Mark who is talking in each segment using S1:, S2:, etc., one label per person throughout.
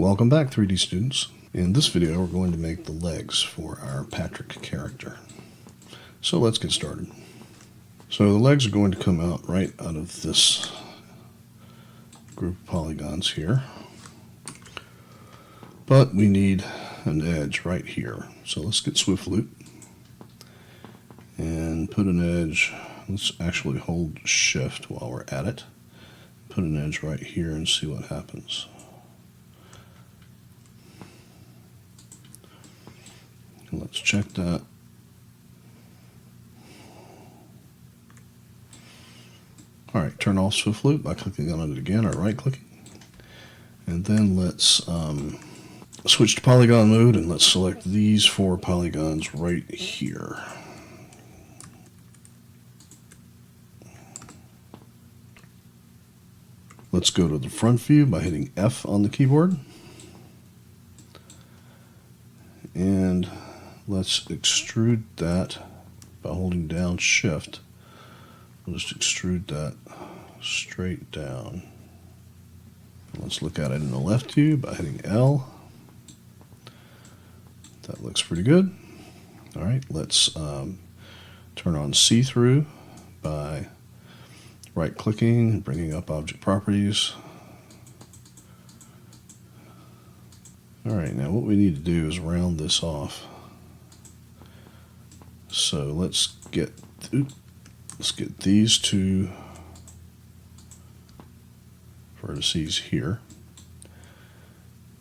S1: Welcome back, 3D students. In this video, we're going to make the legs for our Patrick character. So let's get started. So the legs are going to come out right out of this group of polygons here. But we need an edge right here. So let's get SwiftLoop and put an edge. Let's actually hold Shift while we're at it. Put an edge right here and see what happens. Let's check that. All right, turn off SwiftLoop by clicking on it again or right-clicking. And then let's switch to polygon mode and let's select these 4 polygons right here. Let's go to the front view by hitting F on the keyboard. And let's extrude that by holding down Shift. We'll just extrude that straight down. Let's look at it in the left view by hitting L. That looks pretty good. All right, let's turn on see-through by right-clicking and bringing up Object Properties. All right, now what we need to do is round this off. So let's get these 2 vertices here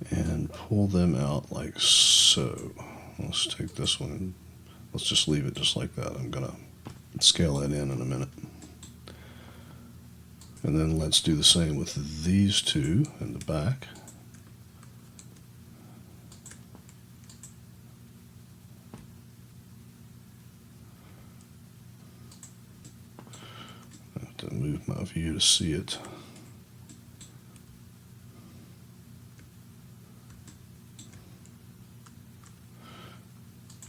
S1: and pull them out like so. Let's take this one and let's just leave it just like that. I'm gonna scale that in a minute. And then let's do the same with these 2 in the back. I have to move my view to see it.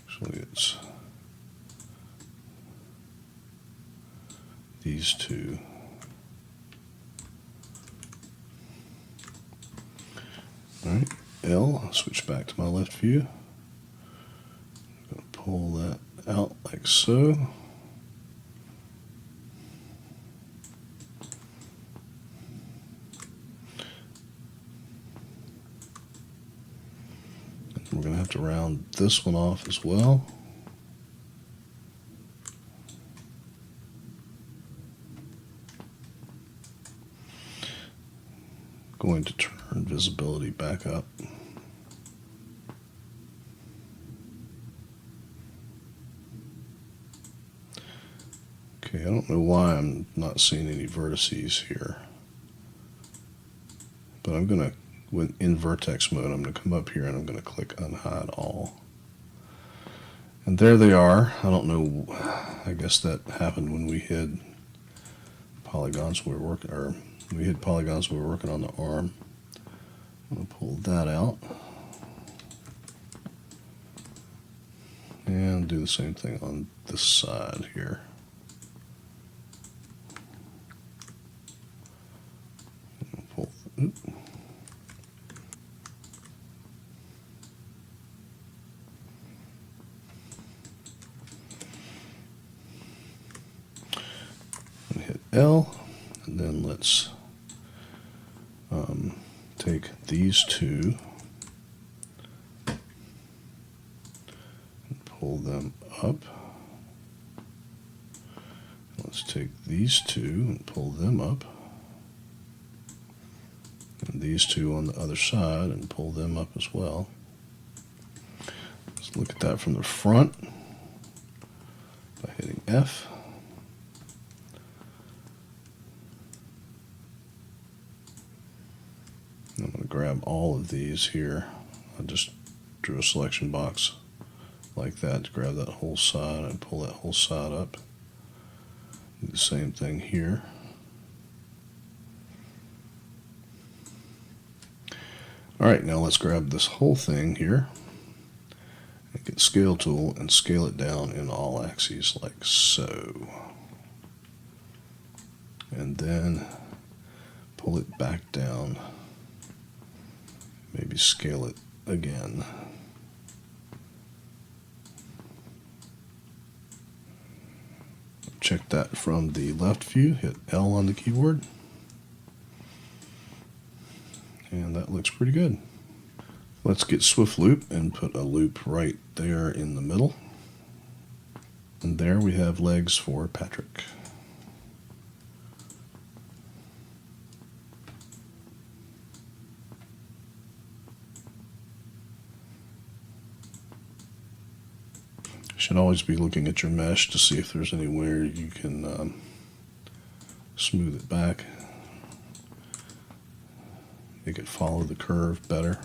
S1: Actually, it's these 2. All right, L, I'll switch back to my left view. I'm going to pull that out like so. And we're going to have to round this one off as well. Going to turn visibility back up. Okay, I don't know why I'm not seeing any vertices here. But I'm going to, in vertex mode, I'm going to come up here and I'm going to click Unhide All. And there they are. I don't know, I guess that happened when we hid polygons we were working, or we hid polygons we were working on the arm. I'm going to pull that out. And do the same thing on this side here. Pull, and hit L, and then let's take these 2 and pull them up. Let's take these 2 and pull them up. And these 2 on the other side and pull them up as well. Let's look at that from the front by hitting F. I'm going to grab all of these here. I just drew a selection box like that to grab that whole side and pull that whole side up. Do the same thing here. Alright, now let's grab this whole thing here and get Scale Tool and scale it down in all axes like so. And then pull it back down Maybe scale it again. Check that from the left view, hit L on the keyboard, and that looks pretty good. Let's get Swift Loop and put a loop right there in the middle. And there we have legs for Patrick. Should always be looking at your mesh to see if there's anywhere you can smooth it back, make it follow the curve better.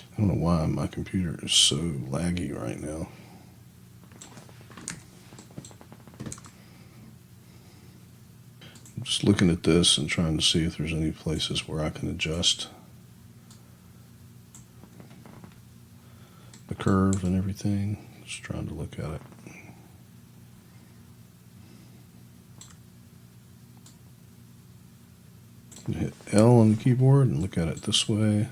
S1: I don't know why my computer is so laggy right now. I'm just looking at this and trying to see if there's any places where I can adjust the curve and everything. Just trying to look at it. Hit L on the keyboard and look at it this way.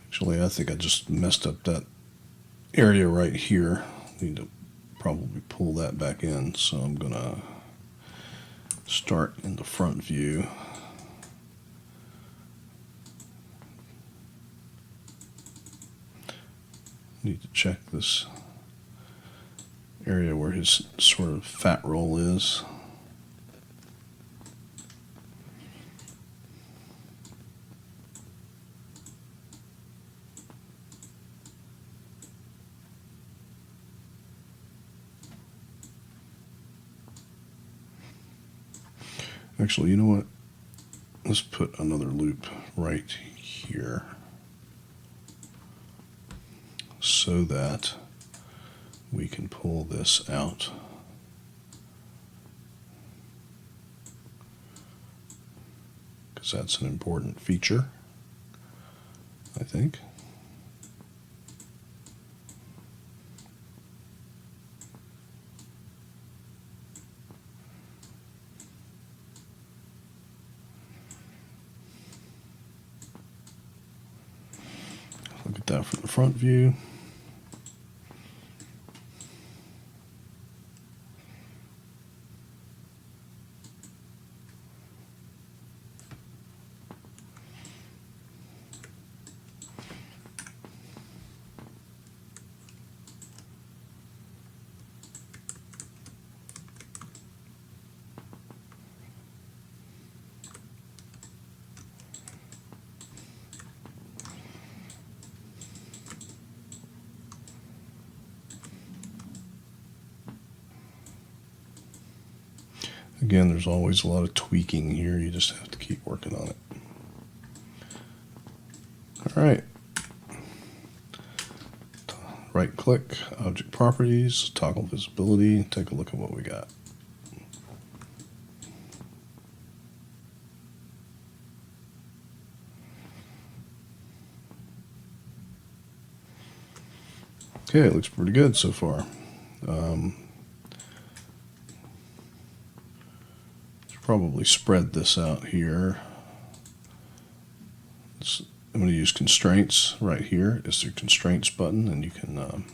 S1: Actually, I think I just messed up that area right here. Need to probably pull that back in, so I'm gonna start in the front view. Need to check this area where his sort of fat roll is. Actually, you know what? Let's put another loop right here so that we can pull this out. Because that's an important feature, I think. Look at that from the front view. Again, there's always a lot of tweaking here. You just have to keep working on it. All right. Right click, object properties, toggle visibility. Take a look at what we got. Okay, it looks pretty good so far. Probably spread this out here. I'm going to use constraints right here. It's the constraints button, and you can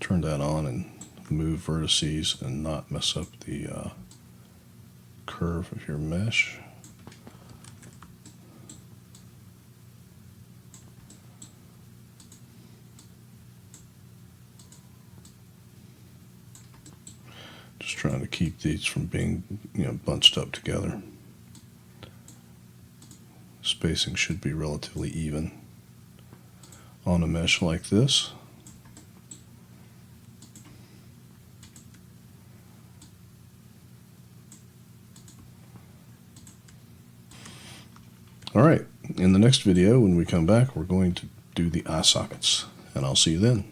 S1: turn that on and move vertices and not mess up the curve of your mesh. Just trying to keep these from being, bunched up together. Spacing should be relatively even on a mesh like this. All right, in the next video when we come back, we're going to do the eye sockets. and I'll see you then.